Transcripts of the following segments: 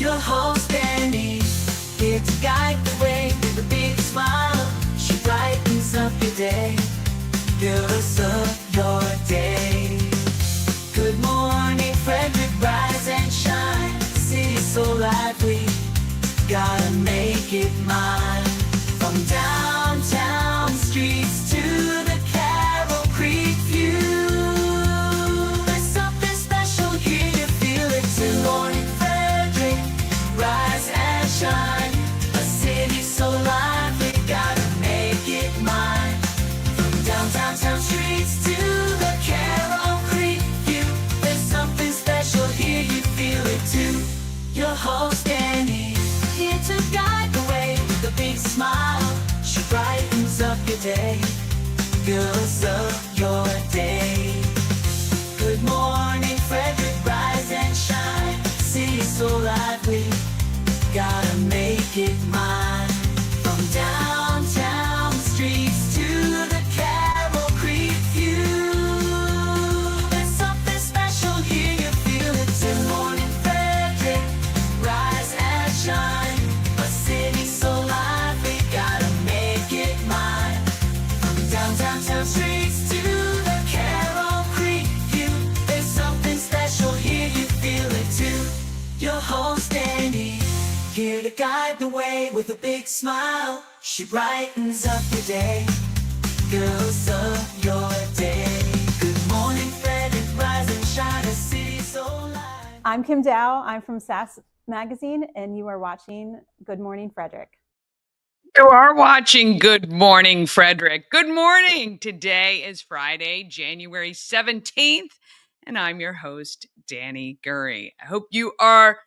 Your host Danny, here to guide the way with a big smile. She brightens up your day, fills up your day. Good morning Frederick, rise and shine. The city's so lively, gotta make it mine. From downtown streets to the Carroll Creek view, there's something special here, you feel it too. Good morning Frederick, rise and shine. A city so lively, gotta make it mine. From downtown streets to the Carroll Creek view, there's something special here, you feel it too. Your host Danny, here to guide the way with a big smile. She brightens up your day, fills up your day. Good morning Frederick, rise and shine. City's so lively, gotta make it mine. From downtown streets to the Carroll Creek view, there's something special here, you feel it too. Good morning Frederick, rise and shine. A city so lively, gotta make it mine. From downtown streets to the Carroll Creek view, there's something special here, you feel it too. Your host Danny, here to guide the way with a big smile. She brightens up your day, fills up your day. Good morning Frederick, rise and shine. A city so lively. I'm Kim Dow. I'm from SAS Magazine, and you are watching Good Morning Frederick. You are watching Good Morning Frederick. Good morning. Today is Friday, January 17th, and I'm your host, Danny Gurry. I hope you are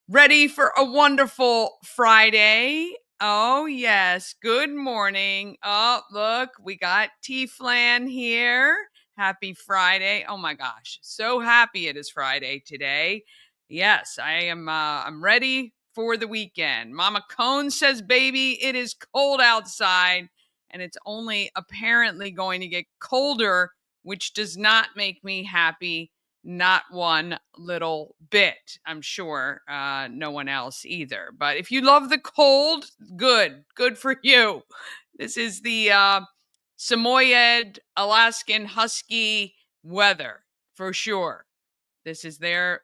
ready for a wonderful Friday. Oh, yes. Good morning. Oh, look, we got T-Flan here. Happy Friday. Oh, my gosh. So happy it is Friday today. Yes, I'm ready for the weekend. Mama Cone says, baby, it is cold outside, and it's only apparently going to get colder, which does not make me happy. Not one little bit. I'm sure no one else either. But if you love the cold, good for you. This is the Samoyed Alaskan Husky weather for sure. This is their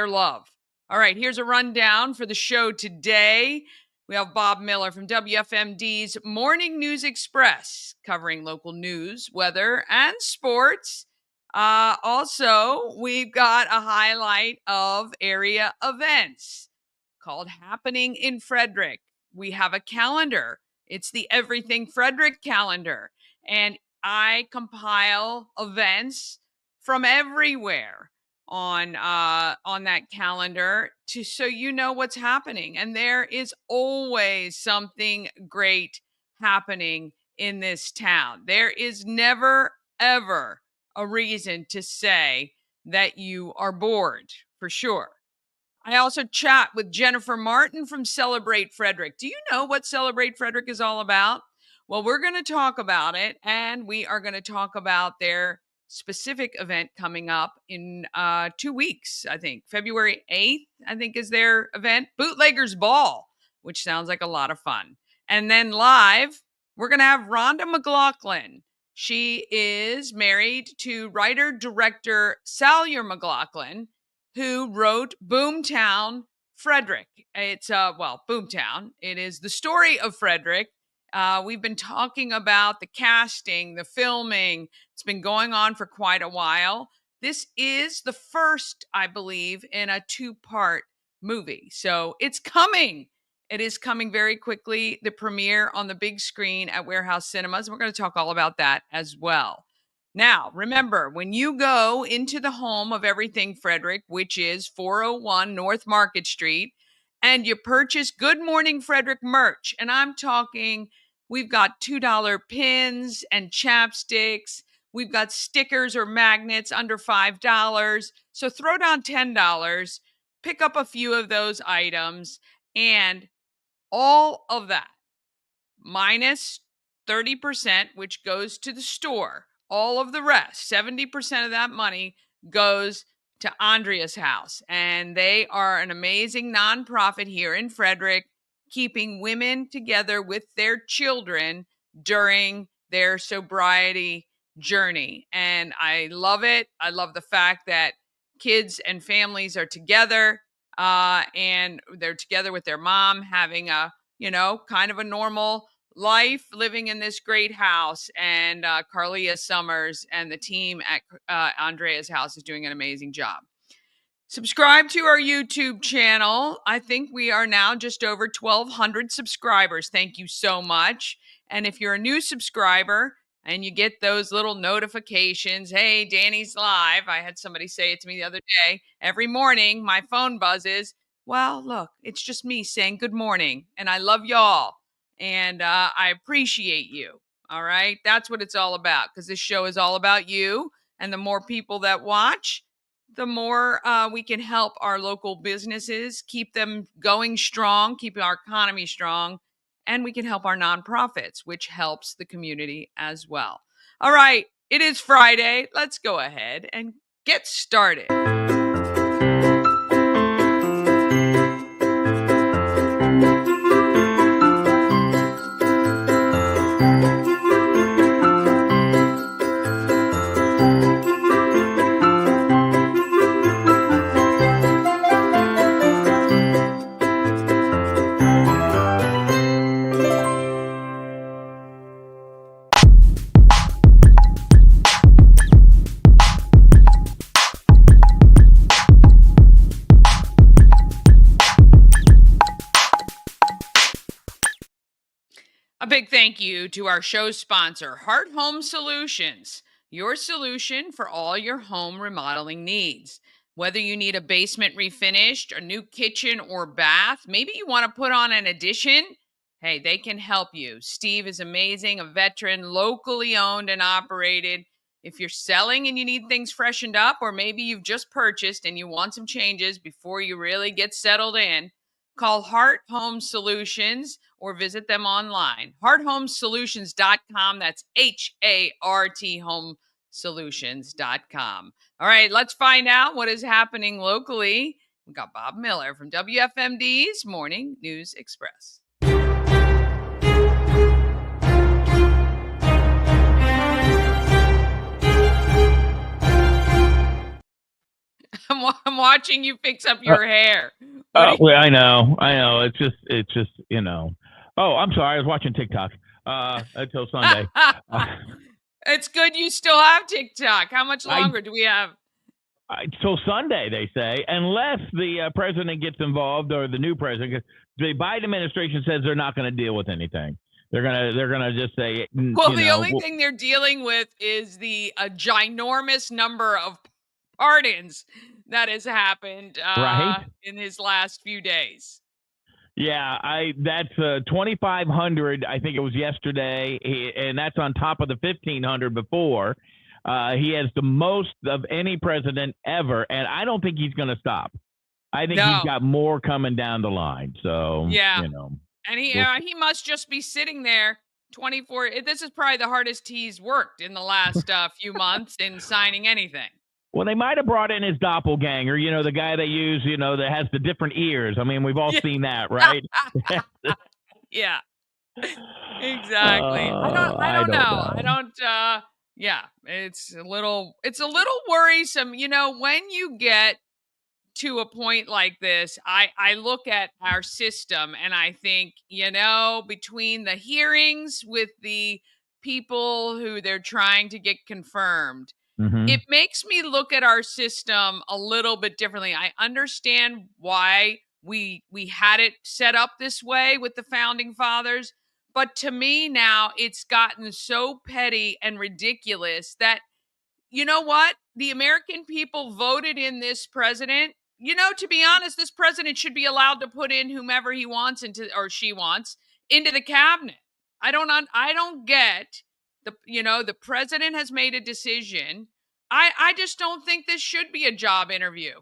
love. All right, here's a rundown for the show today. We have Bob Miller from WFMD's Morning News Express covering local news, weather, and sports. Also, we've got a highlight of area events called Happening in Frederick. We have a calendar. It's the Everything Frederick calendar. And I compile events from everywhere on that calendar so you know what's happening. And there is always something great happening in this town. There is never, ever a reason to say that you are bored, for sure. I also chat with Jennifer Martin from Celebrate Frederick. Do you know what Celebrate Frederick is all about? Well, we're going to talk about it, and we are going to talk about their specific event coming up in 2 weeks, I think. February 8th, I think, is their event, Bootlegger's Ball, which sounds like a lot of fun. And then live, we're going to have Rhonda McLaughlin. She is married to writer-director Salyer McLaughlin, who wrote Boomtown Frederick. It's, Boomtown. It is the story of Frederick. We've been talking about the casting, the filming. It's been going on for quite a while. This is the first, I believe, in a 2-part movie. So it's coming. It is coming very quickly. The premiere on the big screen at Warehouse Cinemas. We're going to talk all about that as well. Now, remember, when you go into the home of Everything Frederick, which is 401 North Market Street, and you purchase Good Morning Frederick merch, and I'm talking, we've got $2 pins and chapsticks. We've got stickers or magnets under $5. So throw down $10, pick up a few of those items, and all of that minus 30%, which goes to the store. All of the rest, 70% of that money, goes to Andrea's House, and they are an amazing nonprofit here in Frederick, keeping women together with their children during their sobriety journey. And I love it. I love the fact that kids and families are together, and they're together with their mom, having a, kind of a normal life, living in this great house. And Carlia Summers and the team at Andrea's House is doing an amazing job. Subscribe to our YouTube channel. I think we are now just over 1,200 subscribers. Thank you so much. And if you're a new subscriber and you get those little notifications, hey, Danny's live. I had somebody say it to me the other day. Every morning, my phone buzzes. Well, look, it's just me saying good morning. And I love y'all. And I appreciate you. All right. That's what it's all about, because this show is all about you. And the more people that watch, the more we can help our local businesses, keep them going strong, keeping our economy strong, and we can help our nonprofits, which helps the community as well. All right, it is Friday. Let's go ahead and get started. A big thank you to our show sponsor, Heart Home Solutions, your solution for all your home remodeling needs. Whether you need a basement refinished, a new kitchen or bath, maybe you want to put on an addition, hey, they can help you. Steve is amazing, a veteran, locally owned and operated. If you're selling and you need things freshened up, or maybe you've just purchased and you want some changes before you really get settled in, call Heart Home Solutions or visit them online. HeartHomeSolutions.com. That's HART HomeSolutions.com. All right, let's find out what is happening locally. We got Bob Miller from WFMD's Morning News Express. I'm watching you fix up your hair. Well, I know. It's just, Oh, I'm sorry. I was watching TikTok until Sunday. It's good you still have TikTok. How much longer do we have? Till Sunday, they say, unless the president gets involved, or the new president. The Biden administration says they're not going to deal with anything. They're gonna just say. Well, the only thing they're dealing with is the ginormous number of pardons that has happened right in his last few days. Yeah, that's 2,500. I think it was yesterday, and that's on top of the 1,500 before. He has the most of any president ever, and I don't think he's going to stop. I think he's got more coming down the line. So yeah, and he must just be sitting there 24. This is probably the hardest he's worked in the last few months in signing anything. Well, they might have brought in his doppelganger, the guy they use, that has the different ears. I mean, we've all seen that, right? Yeah, exactly. I don't know. Yeah, it's a little worrisome. When you get to a point like this, I look at our system and I think, between the hearings with the people who they're trying to get confirmed, it makes me look at our system a little bit differently. I understand why we had it set up this way with the founding fathers, but to me now it's gotten so petty and ridiculous that, you know what? The American people voted in this president. To be honest, this president should be allowed to put in whomever he wants or she wants into the cabinet. I don't get the president has made a decision. I just don't think this should be a job interview.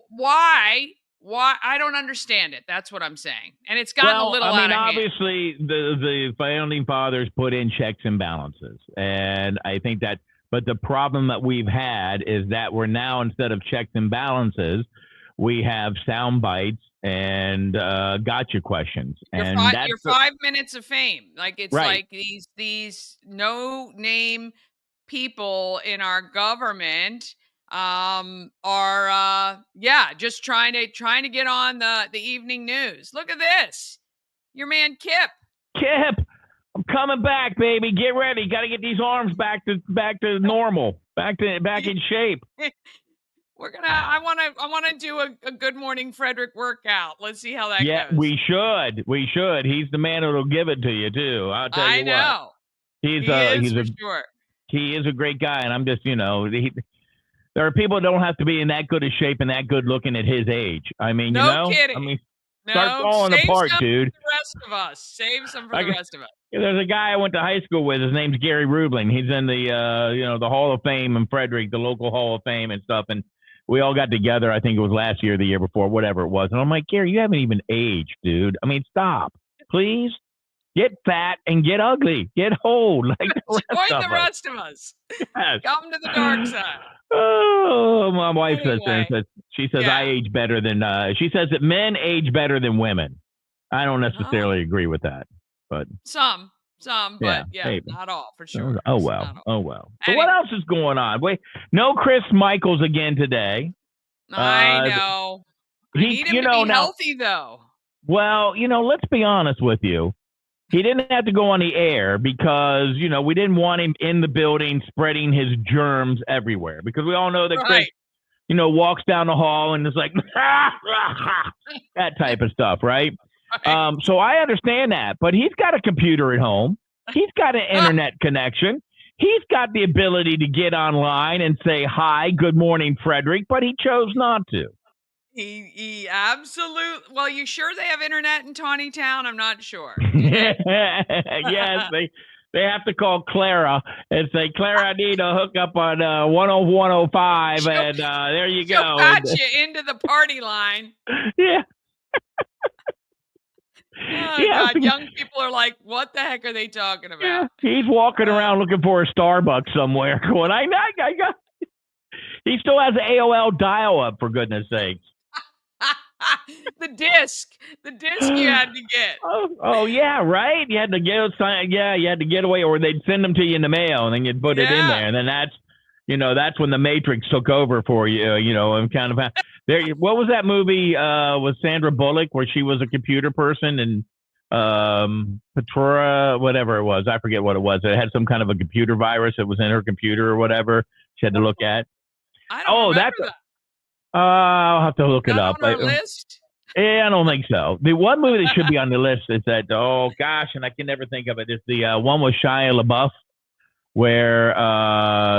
Why? I don't understand it. That's what I'm saying. And it's gotten a little out of hand. Obviously, the founding fathers put in checks and balances. And I think that But the problem that we've had is that we're now, instead of checks and balances, we have sound bites and gotcha questions. And that's Your 5 minutes of fame. Like it's right. like these no name people in our government are just trying to get on the evening news. Look at this. Your man Kip. Kip, I'm coming back, baby. Get ready. Got to get these arms back to normal, back in shape. I wanna do a Good Morning Frederick workout. Let's see how that Yeah, goes. we should. He's the man that'll give it to you too. I'll tell you I know. what. He is for sure. He is a great guy, and I'm just, there are people that don't have to be in that good a shape and that good looking at his age. I mean, No kidding. I mean, No, start falling save apart, some dude. for the rest of us. Save some for the rest of us. There's a guy I went to high school with. His name's Gary Rubling. He's in the the Hall of Fame in Frederick, the local Hall of Fame and stuff. And we all got together. I think it was last year, or the year before, whatever it was. And I'm like, Gary, you haven't even aged, dude. I mean, stop, please. Get fat and get ugly. Get old like the rest of us. Yes. Come to the dark side. Oh, my wife Anyway. says I age better than she says that men age better than women. I don't necessarily agree with that, but some, but hey, not all for sure. Oh well. So Anyway. what else is going on? Wait, no Chris Michaels again today. I know. I need him to be healthy though. Well, let's be honest with you. He didn't have to go on the air because, we didn't want him in the building spreading his germs everywhere. Because we all know that Chris, walks down the hall and is like, that type of stuff, right? So I understand that. But he's got a computer at home. He's got an internet connection. He's got the ability to get online and say, hi, good morning, Frederick. But he chose not to. He absolutely. Well, you sure they have internet in Tawny Town? I'm not sure. Yes, they have to call Clara and say, Clara, I need a hookup on 10105, and there you go. She'll patch you into the party line. Yeah. God, young people are like, what the heck are they talking about? Yeah. He's walking around looking for a Starbucks somewhere. Going, I got. He still has an AOL dial-up, for goodness sakes. the disc you had to get. Oh yeah, right. You had to you had to get away, or they'd send them to you in the mail, and then you'd put it in there, and then that's when the Matrix took over for you. And kind of there. What was that movie with Sandra Bullock where she was a computer person and Petrora, whatever it was, I forget what it was. It had some kind of a computer virus that was in her computer or whatever. She had to look at. I don't remember that. I'll have to look it up. On our list? Yeah, I don't think so. The one movie that should be on the list is that, oh gosh, and I can never think of it. It's the one with Shia LaBeouf where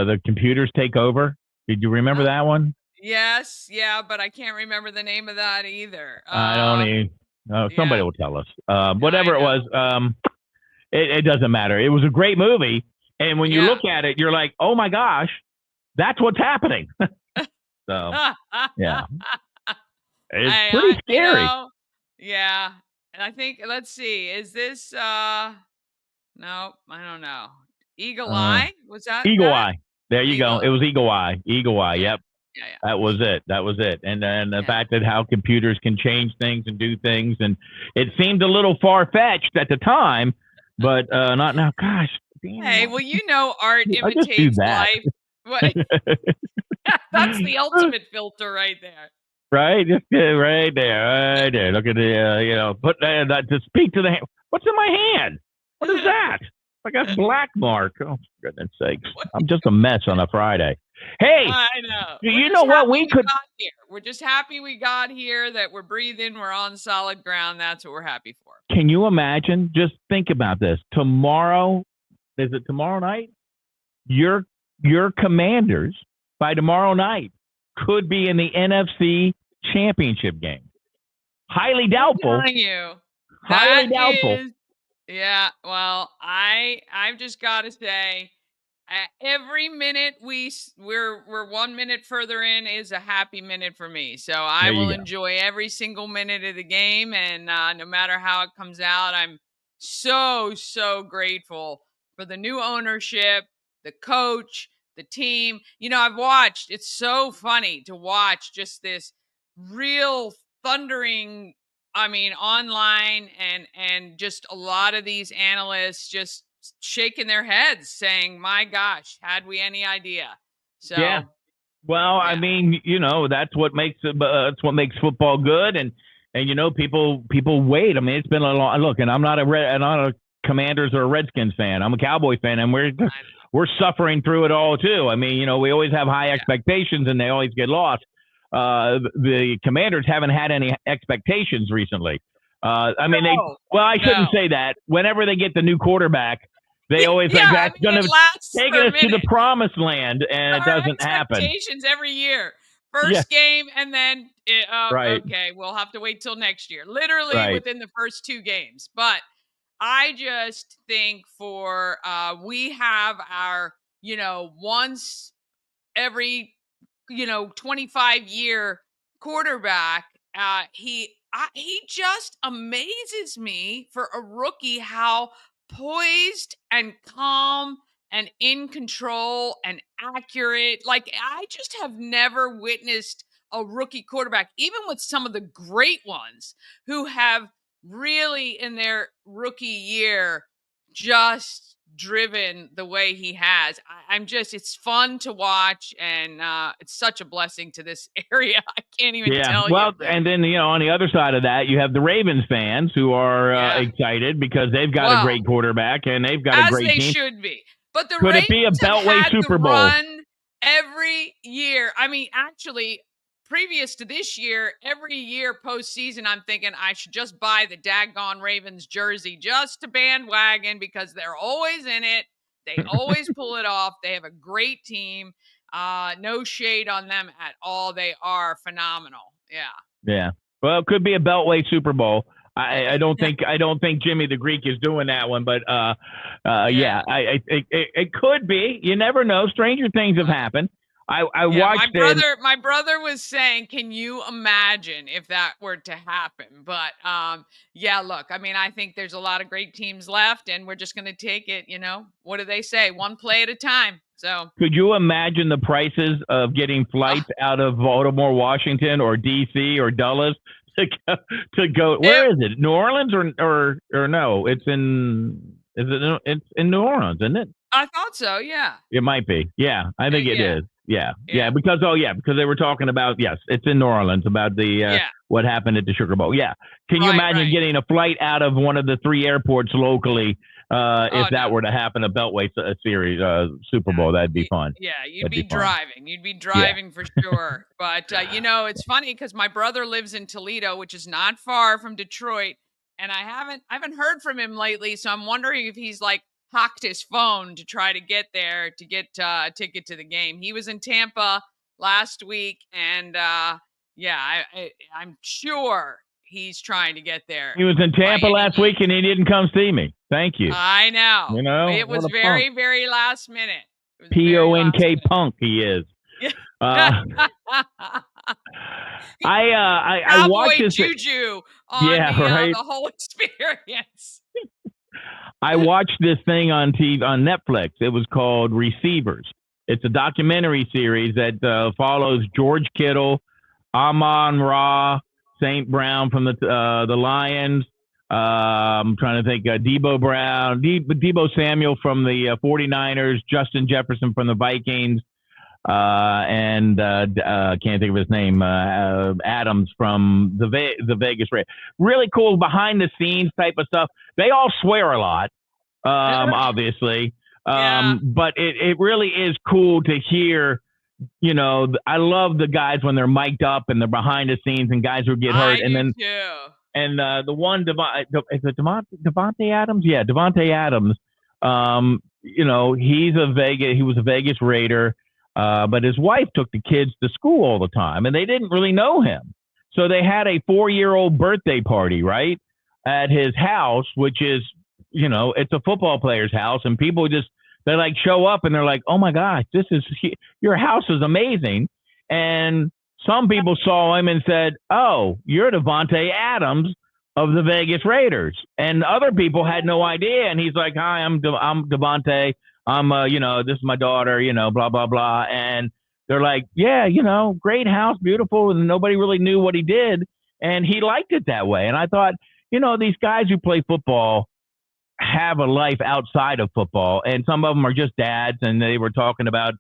the computers take over. Did you remember that one? Yes, yeah, but I can't remember the name of that either. I don't even. Somebody will tell us. Whatever it was, it doesn't matter. It was a great movie, and when you look at it, you're like, oh my gosh, that's what's happening. So, yeah. It's pretty scary. Yeah. And I think, let's see, is this, no, I don't know. Eagle Eye? Was that? Eagle Eye. There you go. It was Eagle Eye. Eagle Eye. Yeah. Yep. Yeah. That was it. And then the fact that how computers can change things and do things. And it seemed a little far-fetched at the time, but not now. Gosh. Damn. Hey, well, art imitates life. What? That's the ultimate filter right there. Right, just right there. Look at the, put that to speak to the hand. What's in my hand? What is that? I got black mark. Oh, for goodness sakes! I'm just a mess on a Friday. Hey, I know. You know what? We're just happy we got here. That we're breathing. We're on solid ground. That's what we're happy for. Can you imagine? Just think about this. Tomorrow, is it tomorrow night? Your Commanders by tomorrow night could be in the NFC Championship game. Highly doubtful. I'm telling you. Highly doubtful. Yeah, well, I've just got to say, every minute we're 1 minute further in is a happy minute for me. So I will enjoy every single minute of the game, and no matter how it comes out, I'm so grateful for the new ownership, the coach, the team. I've watched, it's so funny to watch just this real thundering, online and just a lot of these analysts just shaking their heads saying, my gosh, had we any idea? So, yeah. Well, yeah. I mean, that's what makes football good, and people wait. I mean, it's been a long look, and I'm not a Commanders or a Redskins fan. I'm a Cowboy fan, and we're suffering through it all too. I mean, we always have high expectations, and they always get lost. The Commanders haven't had any expectations recently. I shouldn't say that. Whenever they get the new quarterback, they always that's going to take us to the promised land, and it doesn't happen. Expectations every year. First game, and then okay, we'll have to wait till next year. Literally within the first 2 games. But I just think we have our once every 25-year quarterback. He just amazes me for a rookie how poised and calm and in control and accurate. Like, I just have never witnessed a rookie quarterback, even with some of the great ones who have really in their rookie year just driven the way he has. It's fun to watch, and it's such a blessing to this area. I can't even tell you. Well, and then on the other side of that, you have the Ravens fans who are excited because they've got a great quarterback and they've got a great team. As they should be. But the Could Ravens it be a Beltway Super Bowl? Run every year. I mean, actually, previous to this year, every year postseason, I'm thinking I should just buy the daggone Ravens jersey just to bandwagon because they're always in it. They always pull it off. They have a great team. No shade on them at all. They are phenomenal. Yeah. Yeah. Well, it could be a Beltway Super Bowl. I don't think Jimmy the Greek is doing that one, but it could be. You never know. Stranger things have happened. I watched my brother was saying, can you imagine if that were to happen? But look, I mean, I think there's a lot of great teams left, and we're just going to take it, what do they say? One play at a time. So could you imagine the prices of getting flights out of Baltimore, Washington, or DC or Dulles to go? Where is it? New Orleans or no? It's in New Orleans, isn't it? I thought so. Yeah. It might be. Yeah, I think it is. Yeah. Because they were talking about it's in New Orleans about the what happened at the Sugar Bowl. Yeah. Can you imagine getting a flight out of one of the 3 airports locally? If that were to happen, a Beltway series Super Bowl, that'd be fun. Yeah, you'd be driving. You'd be driving for sure. But it's funny because my brother lives in Toledo, which is not far from Detroit, and I haven't heard from him lately. So I'm wondering if he's hocked his phone to try to get there to get a ticket to the game. He was in Tampa last week, and I'm sure he's trying to get there. He was in Tampa last week, and he didn't come see me. Thank you. I know. It was very, very last minute. PONK punk he is. I watched this juju on the whole experience. I watched this thing on TV on Netflix. It was called Receivers. It's a documentary series that follows George Kittle, Amon-Ra, St. Brown from the Lions. I'm trying to think. Debo Brown, Debo Samuel from the 49ers, Justin Jefferson from the Vikings, and can't think of his name. Adams from the Vegas Raiders. Really cool behind the scenes type of stuff. They all swear a lot, obviously, but it really is cool to hear. I love the guys when they're mic'd up and they're behind the scenes and guys who get hurt. And the one, is it Devontae Adams? Yeah, Devontae Adams. He was a Vegas Raider, but his wife took the kids to school all the time, and they didn't really know him. So they had a 4-year-old birthday party, right, at his house, which is, it's a football player's house, and people they show up and they're like, oh my gosh, your house is amazing. And some people saw him and said, oh, you're Devontae Adams of the Vegas Raiders. And other people had no idea. And he's like, hi, I'm Devontae. This is my daughter, blah, blah, blah. And they're like, yeah, great house, beautiful. And nobody really knew what he did. And he liked it that way. And I thought, these guys who play football have a life outside of football. And some of them are just dads. And they were talking about,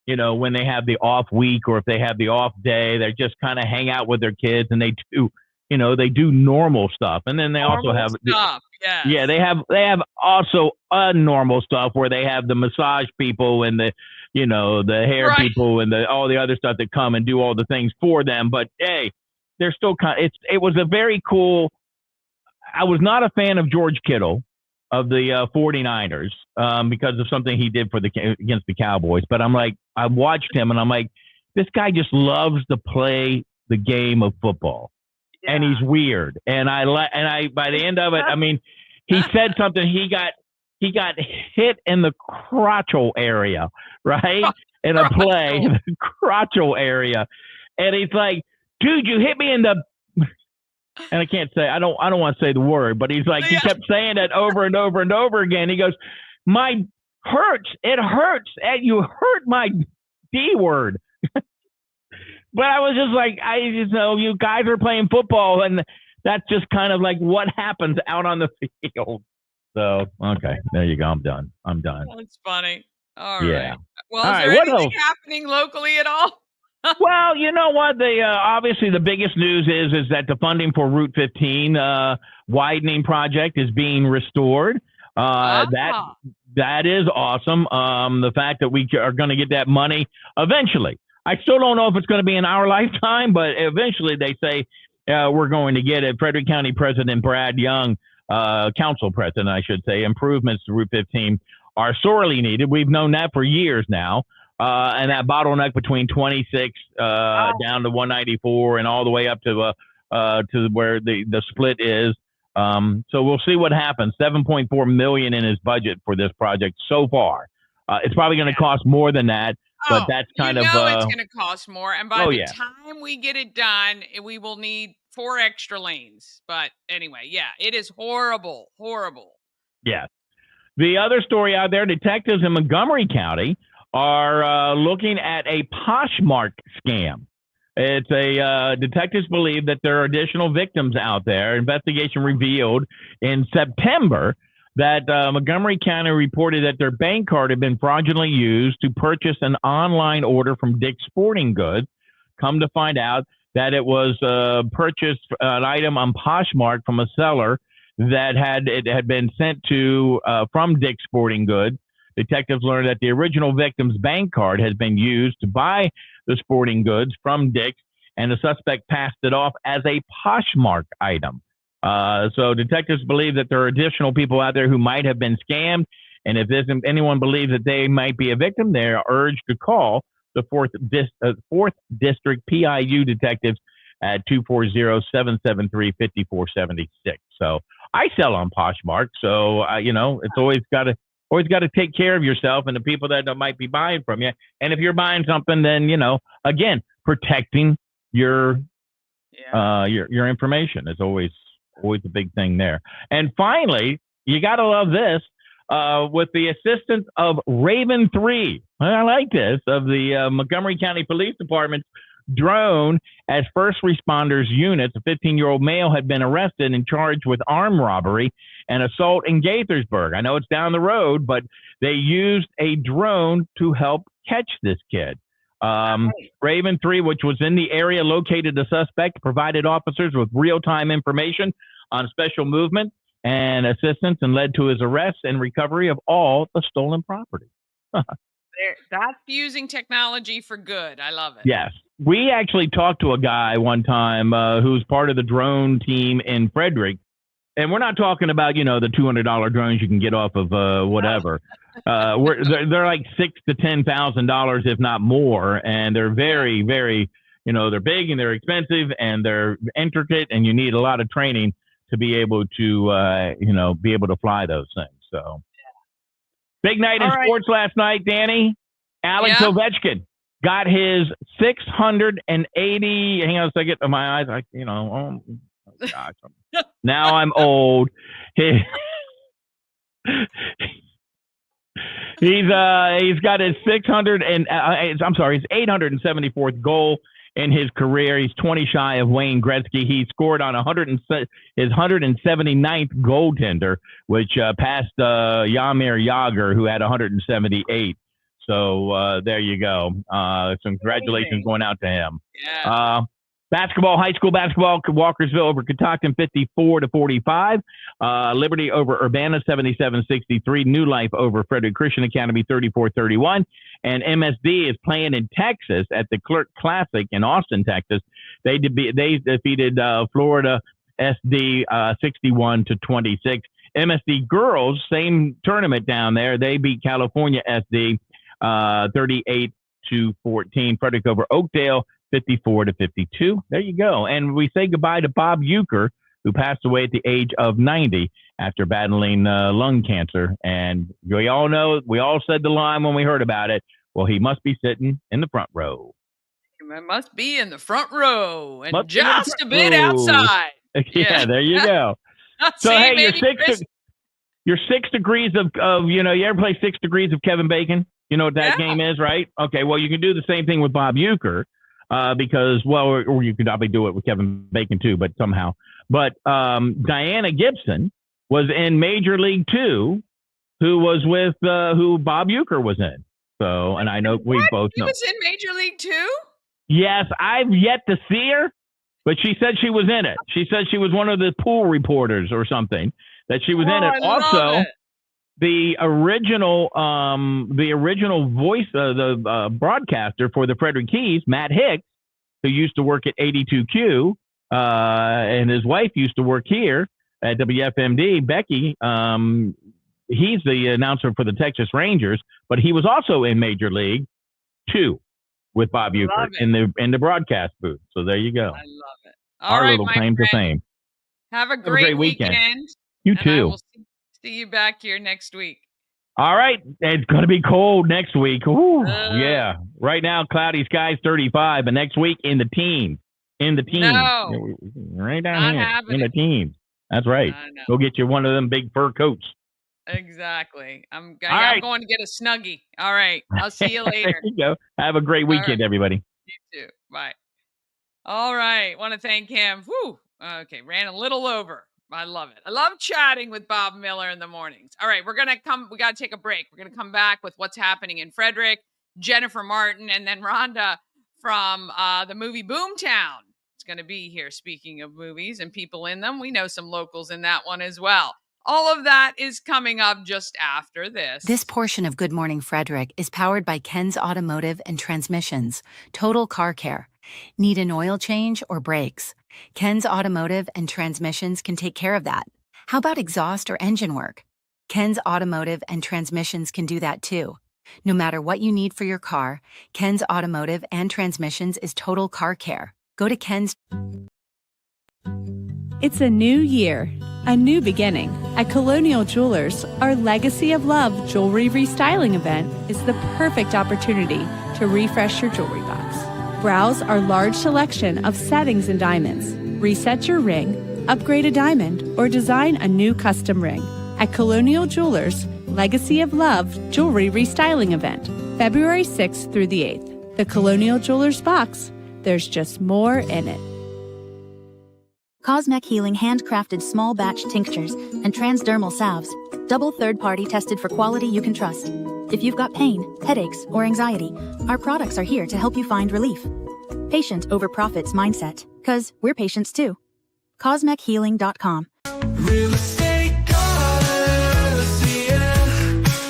when they have the off week or if they have the off day, they just kind of hang out with their kids and they do normal stuff. And then they also have stuff. Yes. Yeah, they have also normal stuff where they have the massage people and the hair people and all the other stuff that come and do all the things for them. But hey, they're still it was a very cool. I was not a fan of George Kittle of the 49ers because of something he did against the Cowboys. But I watched him and I'm like, this guy just loves to play the game of football. Yeah. And he's weird. And I by the end of it, I mean, he said something. He got hit in the crotchal area, right? In a play, in the crotchal area. And he's like, dude, you hit me in the, and I can't say, I don't want to say the word, but he's like, he kept saying that over and over and over again. He goes, it hurts. And you hurt my D word. But I was just like, you guys are playing football, and that's just kind of like what happens out on the field. So, okay, there you go. I'm done. That's funny. All right. Well, is there anything happening locally at all? Well, you know what? Obviously the biggest news is that the funding for Route 15 widening project is being restored. That is awesome. The fact that we are going to get that money eventually. I still don't know if it's going to be in our lifetime, but eventually they say we're going to get it. Frederick County President Brad Young, Council President, I should say, improvements to Route 15 are sorely needed. We've known that for years now. And that bottleneck between 26 down to 194 and all the way up to where the split is. So we'll see what happens. $7.4 million in his budget for this project so far. It's probably going to cost more than that. But that's kind of it's going to cost more, and by the time we get it done, we will need 4 extra lanes. But anyway, it is horrible. Yeah. The other story out there: detectives in Montgomery County are looking at a Poshmark scam. It's detectives believe that there are additional victims out there. Investigation revealed in September that Montgomery County reported that their bank card had been fraudulently used to purchase an online order from Dick's Sporting Goods. Come to find out that it was purchased an item on Poshmark from a seller that had been sent to from Dick's Sporting Goods. Detectives learned that the original victim's bank card had been used to buy the sporting goods from Dick's, and the suspect passed it off as a Poshmark item. So detectives believe that there are additional people out there who might have been scammed. And if anyone believes that they might be a victim, they are urged to call the 4th District PIU detectives at 240-773-5476. So I sell on Poshmark. So, it's always got to take care of yourself and the people that might be buying from you. And if you're buying something, then, again, protecting your information is always a big thing there. And finally, you got to love this, with the assistance of Raven 3. I like this, of the Montgomery County Police Department's drone as first responders units. A 15-year-old male had been arrested and charged with armed robbery and assault in Gaithersburg. I know it's down the road, but they used a drone to help catch this kid. Raven 3, which was in the area, located the suspect, provided officers with real-time information on special movement and assistance, and led to his arrest and recovery of all the stolen property. That's using technology for good. I love it. Yes. We actually talked to a guy one time who's part of the drone team in Frederick. And we're not talking about, the $200 drones you can get off of whatever. They're like $6,000 to $10,000, if not more. And they're very, very, they're big and they're expensive and they're intricate, and you need a lot of training to be able to, be able to fly those things. So big night in sports last night, Danny. Alex Ovechkin got his 680. Hang on a second. My eyes, oh gosh. Now I'm old. He's got his 874th goal in his career. He's 20 shy of Wayne Gretzky. He scored on his 179th goaltender, which passed Jaromir Jagr, who had 178. So there you go. Some congratulations going out to him. Yeah. Basketball, high school basketball, Walkersville over Catoctin 54-45. Liberty over Urbana 77-63. New Life over Frederick Christian Academy 34-31. And MSD is playing in Texas at the Clerk Classic in Austin, Texas. They defeated Florida SD 61-26. MSD girls, same tournament down there. They beat California SD 38-14. Frederick over Oakdale 54-52. There you go. And we say goodbye to Bob Euchre, who passed away at the age of 90 after battling lung cancer. And we all know, we all said the line when we heard about it. Well, he must be sitting in the front row. He must be in the front row and just a bit outside. Yeah, there you go. So, see, hey, you're 6 degrees of, you ever play 6 degrees of Kevin Bacon? You know what that game is, right? Okay, well, you can do the same thing with Bob Euchre. Because, well, or you could probably do it with Kevin Bacon too, but somehow. But Diana Gibson was in Major League 2, who was with who Bob Euchre was in. So, and I know we both know. She was in Major League 2? Yes, I've yet to see her, but she said she was in it. She said she was one of the pool reporters or something, that she was in it. Also, the original voice, the broadcaster for the Frederick Keys, Matt Hicks, who used to work at 82Q, and his wife used to work here at WFMD, Becky. He's the announcer for the Texas Rangers, but he was also in Major League 2 with Bob Euchre in the broadcast booth. So there you go. I love it. Our little claim to fame. Have a great weekend. You too. I will see you back here next week. All right. It's going to be cold next week. Ooh, yeah. Right now, cloudy skies 35, but next week in the teens. No. Right down here. In the teens. That's right. Go get you one of them big fur coats. Exactly. I'm going to get a Snuggie. All right. I'll see you later. There you go. Have a great weekend, everybody. You too. Bye. All right. Want to thank him. Whew. Okay. Ran a little over. I love it. I love chatting with Bob Miller in the mornings. All right. We got to take a break. We're going to come back with what's happening in Frederick, Jennifer Martin, and then Rhonda from the movie Boomtown. It's going to be here. Speaking of movies and people in them, we know some locals in that one as well. All of that is coming up just after this. This portion of Good Morning Frederick is powered by Ken's Automotive and Transmissions, Total Car Care. Need an oil change or brakes? Ken's Automotive and Transmissions can take care of that. How about exhaust or engine work? Ken's Automotive and Transmissions can do that too. No matter what you need for your car, Ken's Automotive and Transmissions is Total Car Care. Go to Ken's. It's a new year, a new beginning. At Colonial Jewelers, our Legacy of Love jewelry restyling event is the perfect opportunity to refresh your jewelry box. Browse our large selection of settings and diamonds. Reset your ring, upgrade a diamond, or design a new custom ring. At Colonial Jewelers, Legacy of Love jewelry restyling event, February 6th through the 8th. The Colonial Jewelers box, there's just more in it. Cosmec Healing handcrafted small batch tinctures and transdermal salves, double third-party tested for quality you can trust. If you've got pain, headaches, or anxiety, our products are here to help you find relief. Patient over profits mindset, 'cause we're patients too. CosmecHealing.com. Real estate goddess, yeah.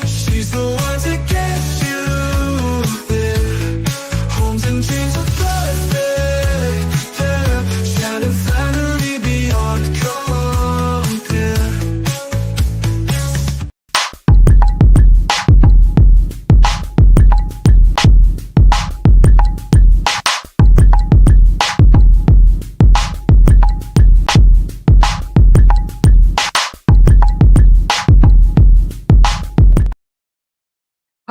She's the one to get you there. Homes and dreams are perfect, yeah. Shining finally beyond compare.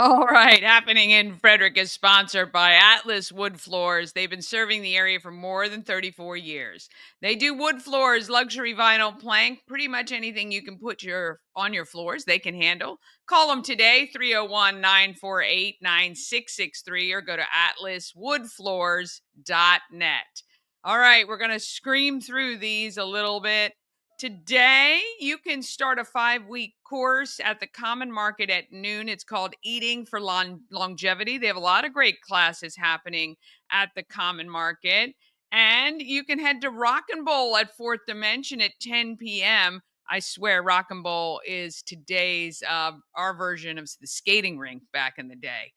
All right, happening in Frederick is sponsored by Atlas Wood Floors. They've been serving the area for more than 34 years. They do wood floors, luxury vinyl, plank, pretty much anything you can put on your floors, they can handle. Call them today, 301-948-9663, or go to atlaswoodfloors.net. All right, we're going to scream through these a little bit. Today, you can start a 5-week course at the Common Market at noon. It's called Eating for Longevity. They have a lot of great classes happening at the Common Market. And you can head to Rock and Bowl at Fourth Dimension at 10 p.m. I swear Rock and Bowl is today's, our version of the skating rink back in the day.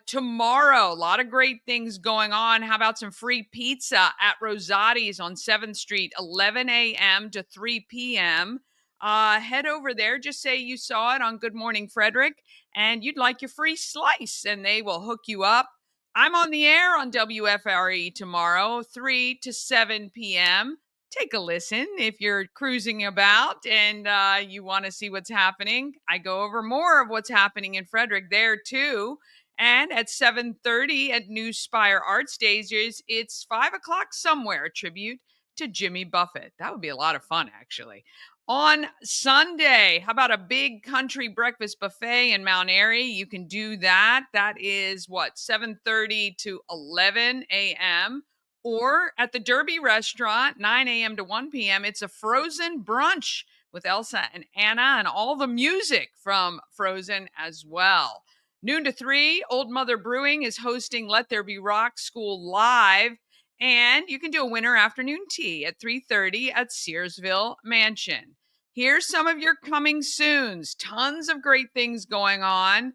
Tomorrow, a lot of great things going on. How about some free pizza at Rosati's on 7th Street, 11 a.m. to 3 p.m. Head over there. Just say you saw it on Good Morning Frederick and you'd like your free slice, and they will hook you up. I'm on the air on WFRE tomorrow, 3 to 7 p.m. Take a listen if you're cruising about and you want to see what's happening. I go over more of what's happening in Frederick there, too. And at 7:30 at New Spire Art Stages, it's 5 o'clock somewhere, a tribute to Jimmy Buffett. That would be a lot of fun, actually. On Sunday, how about a big country breakfast buffet in Mount Airy? You can do that. That is 7:30 to 11 a.m. Or at the Derby Restaurant, 9 a.m. to 1 p.m. It's a Frozen brunch with Elsa and Anna and all the music from Frozen as well. Noon to 3, Old Mother Brewing is hosting Let There Be Rock School Live. And you can do a winter afternoon tea at 3:30 at Searsville Mansion. Here's some of your coming soons. Tons of great things going on.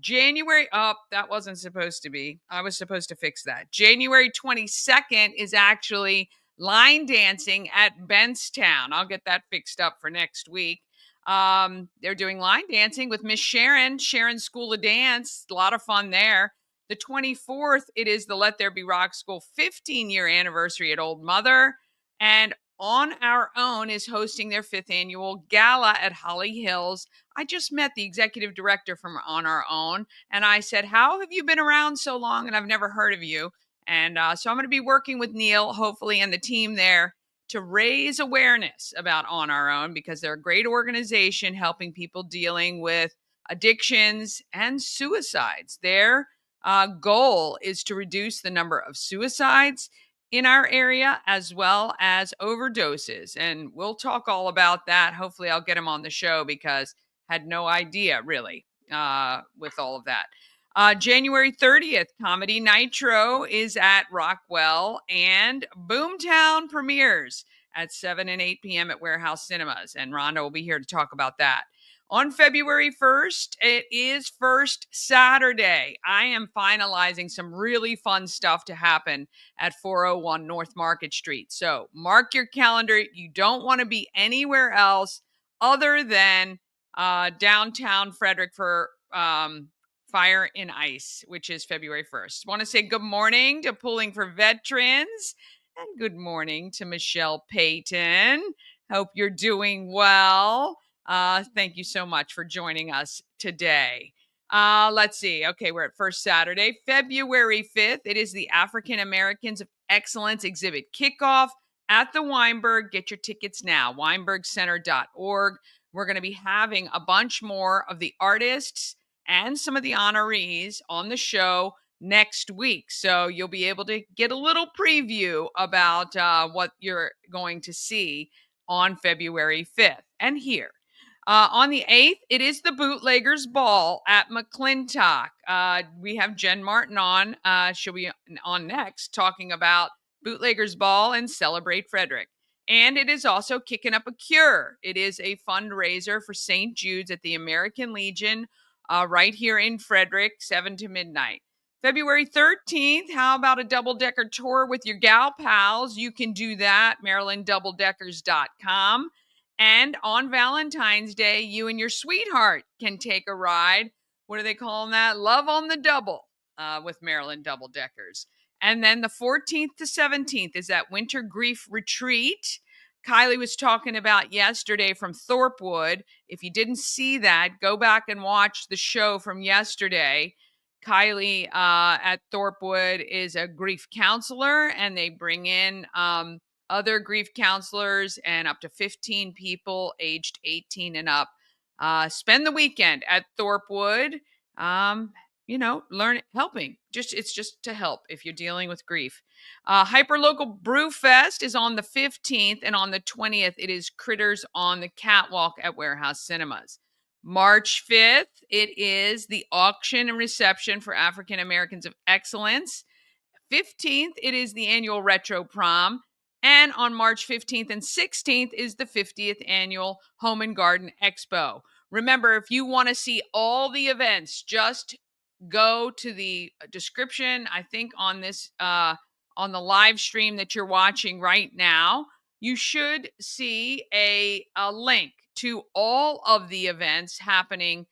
January, that wasn't supposed to be. I was supposed to fix that. January 22nd is actually line dancing at Benstown. I'll get that fixed up for next week. They're doing line dancing with Miss Sharon's School of Dance. A lot of fun there. The 24th, it is the Let There Be Rock School 15-year anniversary at Old Mother. And On Our Own is hosting their 5th annual gala at Holly Hills. I just met the executive director from On Our Own, and I said, how have you been around so long? And I've never heard of you. And so I'm going to be working with Neil, hopefully, and the team there to raise awareness about On Our Own, because they're a great organization helping people dealing with addictions and suicides. Their goal is to reduce the number of suicides in our area as well as overdoses. And we'll talk all about that. Hopefully I'll get him on the show, because I had no idea really with all of that. January 30th, Comedy Nitro is at Rockwell, and Boomtown premieres at 7 and 8 p.m. at Warehouse Cinemas. And Rhonda will be here to talk about that. On February 1st, it is First Saturday. I am finalizing some really fun stuff to happen at 401 North Market Street. So mark your calendar. You don't want to be anywhere else other than downtown Frederick for Fire and Ice, which is February 1st. Want to say good morning to Pulling for Veterans, and good morning to Michelle Payton. Hope you're doing well. Thank you so much for joining us today. Let's see. Okay, we're at First Saturday, February 5th. It is the African Americans of Excellence exhibit kickoff at the Weinberg. Get your tickets now, weinbergcenter.org. We're going to be having a bunch more of the artists and some of the honorees on the show next week. So you'll be able to get a little preview about what you're going to see on February 5th. And here, on the 8th, it is the Bootleggers Ball at McClintock. We have Jen Martin on. She'll be on next talking about Bootleggers Ball and Celebrate Frederick. And it is also Kicking Up a Cure. It is a fundraiser for St. Jude's at the American Legion right here in Frederick, 7 to midnight. February 13th, how about a double-decker tour with your gal pals? You can do that, MarylandDoubleDeckers.com. And on Valentine's Day, you and your sweetheart can take a ride. What are they calling that? Love on the Double with Maryland Double Deckers. And then the 14th to 17th is that Winter Grief Retreat. Kylie was talking about yesterday from Thorpewood. If you didn't see that, go back and watch the show from yesterday. Kylie at Thorpewood is a grief counselor, and they bring in other grief counselors and up to 15 people aged 18 and up. Spend the weekend at Thorpewood. Helping. It's just to help if you're dealing with grief. Hyperlocal Brew Fest is on the 15th, and on the 20th, it is Critters on the Catwalk at Warehouse Cinemas. March 5th, it is the auction and reception for African Americans of Excellence. 15th, it is the annual Retro Prom. And on March 15th and 16th is the 50th annual Home and Garden Expo. Remember, if you want to see all the events, just go to the description, I think on this on the live stream that you're watching right now. You should see a link to all of the events happening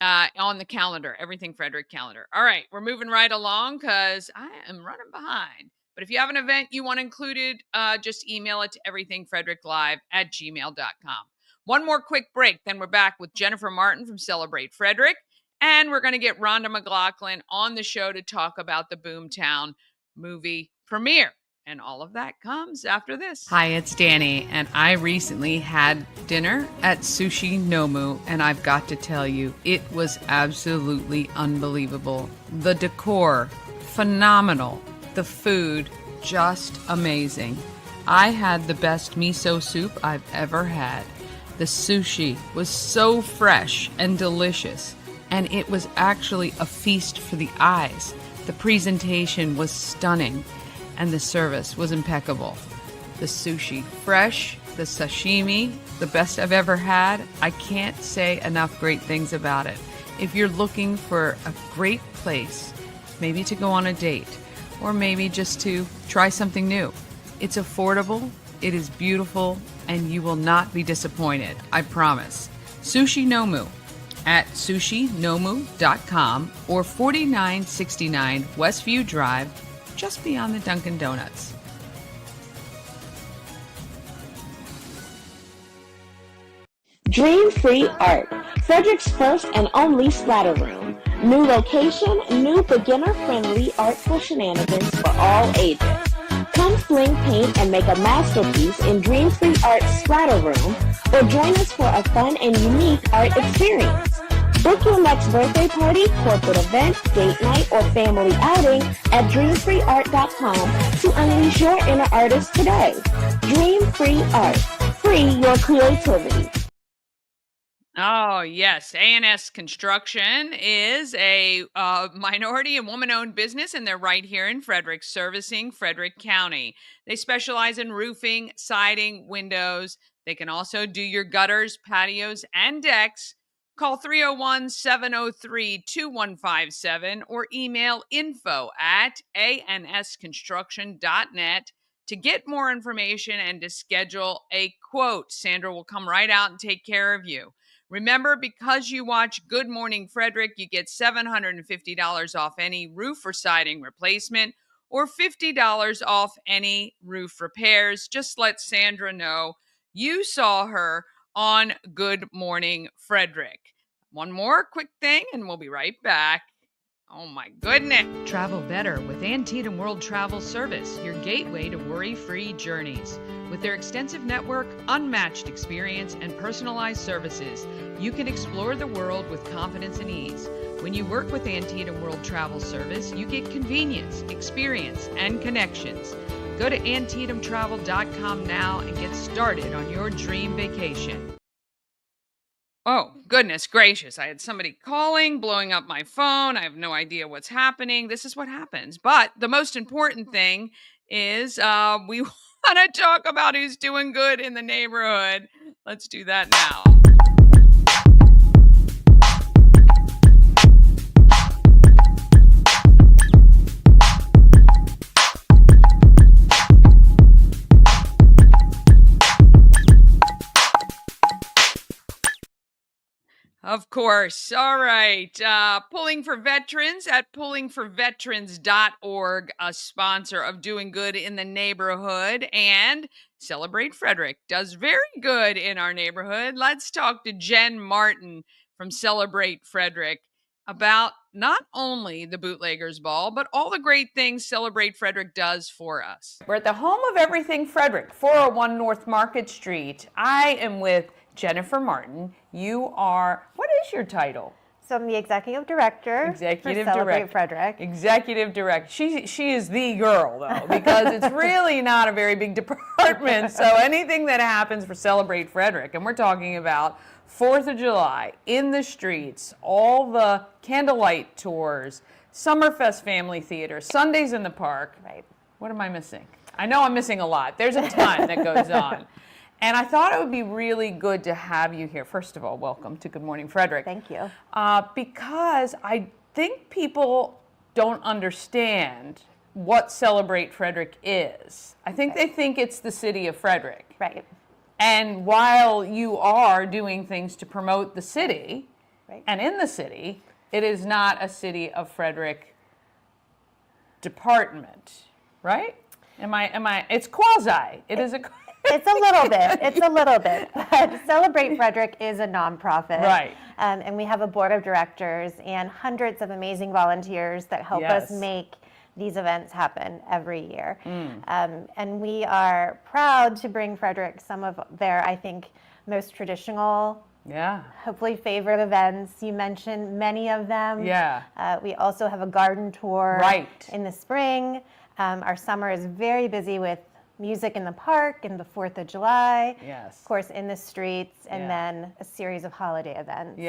on the calendar, Everything Frederick calendar. All right, we're moving right along because I am running behind. But if you have an event you want included, just email it to everythingfredericklive@gmail.com. One more quick break, then we're back with Jennifer Martin from Celebrate Frederick. And we're going to get Rhonda McLaughlin on the show to talk about the Boomtown movie premiere. And all of that comes after this. Hi, it's Danny, and I recently had dinner at Sushi Nomu, and I've got to tell you, it was absolutely unbelievable. The decor, phenomenal. The food, just amazing. I had the best miso soup I've ever had. The sushi was so fresh and delicious. And it was actually a feast for the eyes. The presentation was stunning, and the service was impeccable. The sushi, fresh, the sashimi, the best I've ever had. I can't say enough great things about it. If you're looking for a great place, maybe to go on a date, or maybe just to try something new, it's affordable, it is beautiful, and you will not be disappointed, I promise. Sushi Nomu at sushinomu.com or 4969 Westview Drive, just beyond the Dunkin' Donuts. Dream Free Art, Frederick's first and only splatter room. New location, new beginner-friendly artful shenanigans for all ages. Come fling paint and make a masterpiece in Dream Free Art Splatter Room, or join us for a fun and unique art experience. Book your next birthday party, corporate event, date night, or family outing at dreamfreeart.com to unleash your inner artist today. Dream Free Art. Free your creativity. Oh, yes. A&S Construction is a minority and woman-owned business, and they're right here in Frederick, servicing Frederick County. They specialize in roofing, siding, windows. They can also do your gutters, patios, and decks. Call 301-703-2157 or email info@ansconstruction.net to get more information and to schedule a quote. Sandra will come right out and take care of you. Remember, because you watch Good Morning Frederick, you get $750 off any roof or siding replacement or $50 off any roof repairs. Just let Sandra know you saw her on Good Morning Frederick. One more quick thing, and we'll be right back. Oh my goodness. Travel better with Antietam World Travel Service, your gateway to worry-free journeys. With their extensive network, unmatched experience, and personalized services, you can explore the world with confidence and ease. When you work with Antietam World Travel Service, you get convenience, experience, and connections. Go to AntietamTravel.com now and get started on your dream vacation. Oh, goodness gracious. I had somebody calling, blowing up my phone. I have no idea what's happening. This is what happens. But the most important thing is we want to talk about who's doing good in the neighborhood. Let's do that now. Of course. All right. Pulling for Veterans at pullingforveterans.org, a sponsor of Doing Good in the Neighborhood. And Celebrate Frederick does very good in our neighborhood. Let's talk to Jen Martin from Celebrate Frederick about not only the Bootleggers Ball, but all the great things Celebrate Frederick does for us. We're at the home of everything Frederick, 401 North Market Street. I am with Jennifer Martin. You are, what is your title? So I'm the executive director for Celebrate Frederick. Executive director. She is the girl, though, because it's really not a very big department. So anything that happens for Celebrate Frederick, and we're talking about 4th of July, in the streets, all the candlelight tours, Summerfest Family Theater, Sundays in the Park. Right. What am I missing? I know I'm missing a lot. There's a ton that goes on. And I thought it would be really good to have you here. First of all, welcome to Good Morning Frederick. Thank you. Because I think people don't understand what Celebrate Frederick is. I think they think it's the city of Frederick. Right. And while you are doing things to promote the city, Right. and in the city, it is not a City of Frederick department, right? It's quasi. It is a... It's a little bit. It's a little bit. But Celebrate Frederick is a nonprofit. Right. And we have a board of directors and hundreds of amazing volunteers that help us make these events happen every year. And we are proud to bring Frederick some of their, I think, most traditional, hopefully favorite events. You mentioned many of them. We also have a garden tour in the spring. Our summer is very busy with music in the park and the 4th of July, of course, in the streets, and then a series of holiday events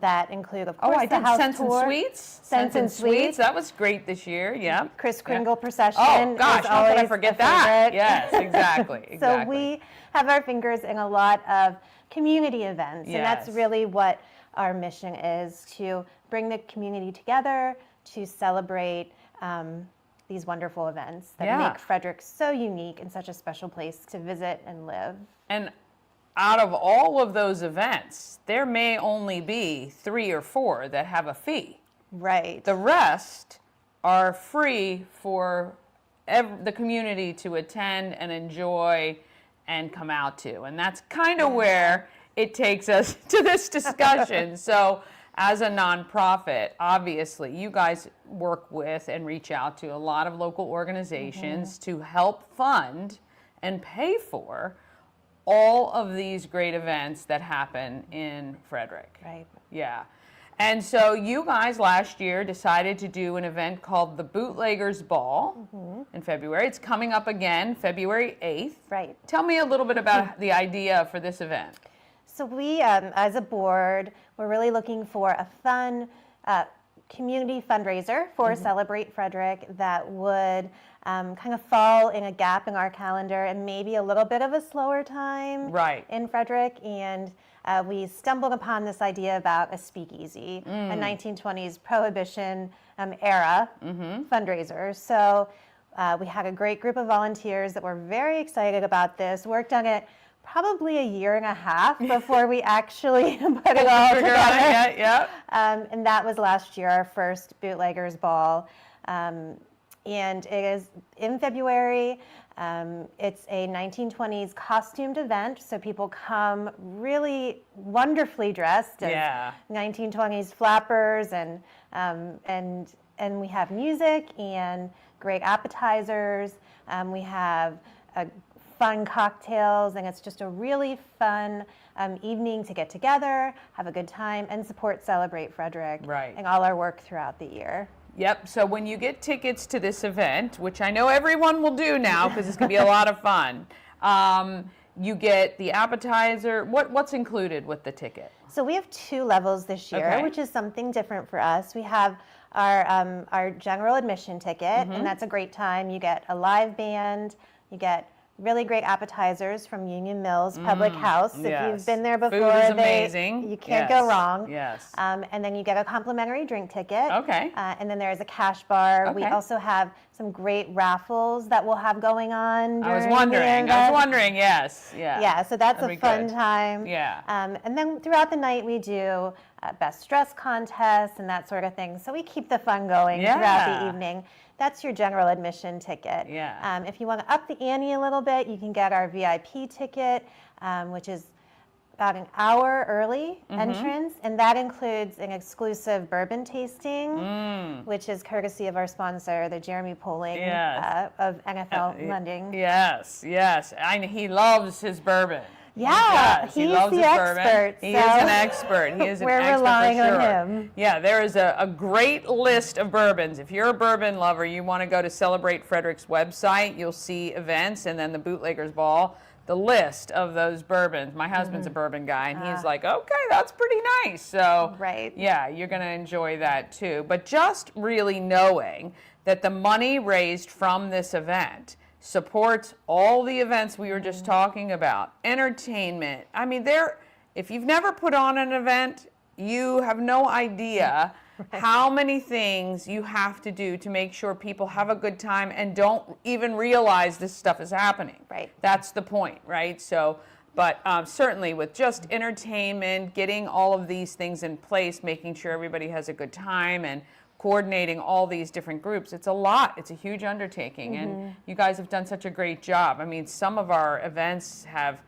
that include, of course, the house Scents tour. and Sweets. Scents and Sweets. That was great this year. Kris Kringle procession. Oh gosh, is how could I always forget a that? favorite. Yes, exactly. So we have our fingers in a lot of community events, and that's really what our mission is, to bring the community together to celebrate these wonderful events that make Frederick so unique and such a special place to visit and live. And out of all of those events, there may only be 3 or 4 that have a fee. Right. The rest are free for the community to attend and enjoy and come out to. And that's kind of where it takes us to this discussion. So as a nonprofit, obviously, you guys work with and reach out to a lot of local organizations to help fund and pay for all of these great events that happen in Frederick. Right. Yeah. And so you guys last year decided to do an event called the Bootleggers Ball in February. It's coming up again, February 8th. Right. Tell me a little bit about the idea for this event. So we, as a board, we're really looking for a fun community fundraiser for Celebrate Frederick that would kind of fall in a gap in our calendar and maybe a little bit of a slower time in Frederick. And we stumbled upon this idea about a speakeasy, a 1920s Prohibition era fundraiser. So we had a great group of volunteers that were very excited about this, worked on it probably a year and a half before we actually put it all together. And that was last year, our first Bootleggers Ball. And it is in February. It's a 1920s costumed event, so people come really wonderfully dressed as 1920s flappers, and we have music and great appetizers. We have fun cocktails, and it's just a really fun evening to get together, have a good time, and support Celebrate Frederick and all our work throughout the year. Yep, so when you get tickets to this event, which I know everyone will do now because it's going to be a lot of fun, you get the appetizer. What's included with the ticket? So we have 2 levels this year, which is something different for us. We have our general admission ticket, and that's a great time. You get a live band, you get really great appetizers from Union Mills Public House. If you've been there before, food is amazing. You can't go wrong. Yes. And then you get a complimentary drink ticket. Okay. And then there's a cash bar. Okay. We also have some great raffles that we'll have going on. I was wondering, yes. Yeah, so that's a fun time. Yeah. And then throughout the night we do best dress contests and that sort of thing. So we keep the fun going throughout the evening. That's your general admission ticket. Yeah. If you want to up the ante a little bit, you can get our VIP ticket, which is about an hour early entrance, and that includes an exclusive bourbon tasting, which is courtesy of our sponsor, the Jeremy Poling of NFL Lending. Yes, yes. He loves his bourbon. Yeah, he loves the his bourbon. expert. He is an expert. He is an we're expert relying for sure. on him. Yeah, there is a great list of bourbons. If you're a bourbon lover, you want to go to Celebrate Frederick's website. You'll see events and then the Bootleggers Ball. The list of those bourbons. My husband's a bourbon guy, and he's like, okay, that's pretty nice. So, yeah, you're going to enjoy that too. But just really knowing that the money raised from this event supports all the events we were just talking about. Entertainment. I mean, if you've never put on an event, you have no idea how many things you have to do to make sure people have a good time and don't even realize this stuff is happening. Right. That's the point, right? So, but certainly with just entertainment, getting all of these things in place, making sure everybody has a good time and coordinating all these different groups, it's a lot. It's a huge undertaking, and you guys have done such a great job. I mean, some of our events have,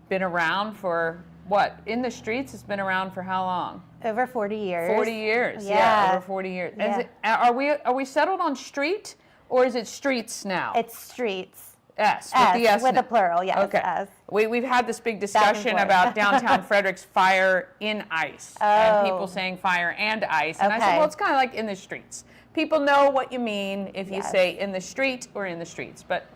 been around for what? In the Streets, it's been around for how long? Over 40 years. 40 years, yeah, over 40 years. Yeah. Are we settled on street, or is it streets now? It's streets. S, with the S with in a it. plural, yes. Okay. S. We've had this big discussion forth. about downtown Frederick's fire in ice, and people saying fire and ice. And I said, well, it's kind of like in the streets. People know what you mean if you say in the street or in the streets. But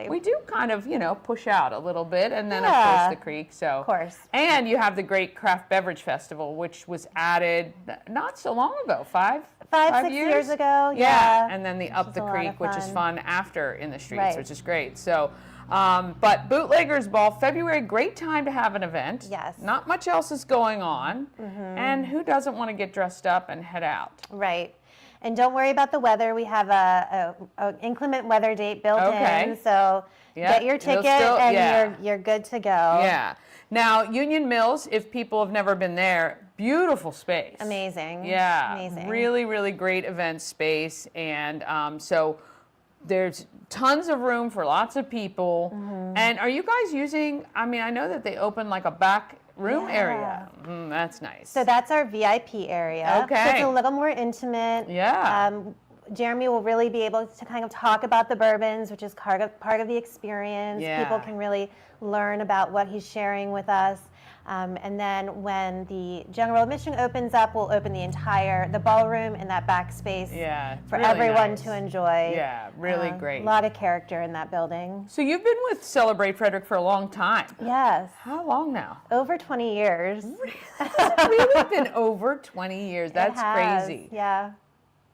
we do kind of, push out a little bit, and then across the creek. So, of course. And you have the great Craft Beverage Festival, which was added not so long ago, five, 6 years ago. Yeah. And then the Up the Creek, which is fun after in the streets, which is great. So, but Bootleggers Ball, February, great time to have an event. Yes. Not much else is going on. And who doesn't want to get dressed up and head out? Right. And don't worry about the weather. We have a inclement weather date built in. So get your ticket and you're good to go. Yeah. Now, Union Mills, if people have never been there, beautiful space. Amazing. Yeah. Amazing. Really, really great event space. And so there's tons of room for lots of people. And are you guys using, I know that they open like a back room area. That's nice. So that's our VIP area. Okay. So it's a little more intimate. Yeah. Jeremy will really be able to kind of talk about the bourbons, which is part of the experience. Yeah. People can really learn about what he's sharing with us. And then when the general admission opens up, we'll open the ballroom and that back space for really everyone nice to enjoy. Yeah, really great. A lot of character in that building. So you've been with Celebrate Frederick for a long time. Yes. How long now? Over 20 years. It's really been over 20 years. That's crazy. Yeah.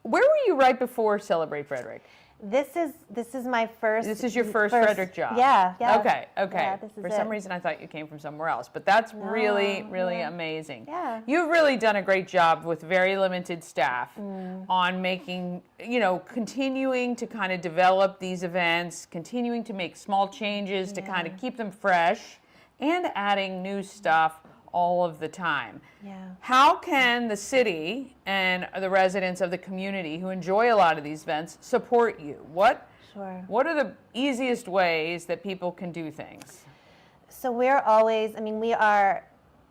Where were you right before Celebrate Frederick? This is my first. This is your first Frederick job. Yeah. Okay. Yeah, this is For some reason, I thought you came from somewhere else, but that's really amazing. Yeah. You've really done a great job with very limited staff on making, continuing to kind of develop these events, continuing to make small changes to kind of keep them fresh, and adding new stuff all of the time. Yeah. How can the city and the residents of the community who enjoy a lot of these events support you? What are the easiest ways that people can do things? So we're always, we are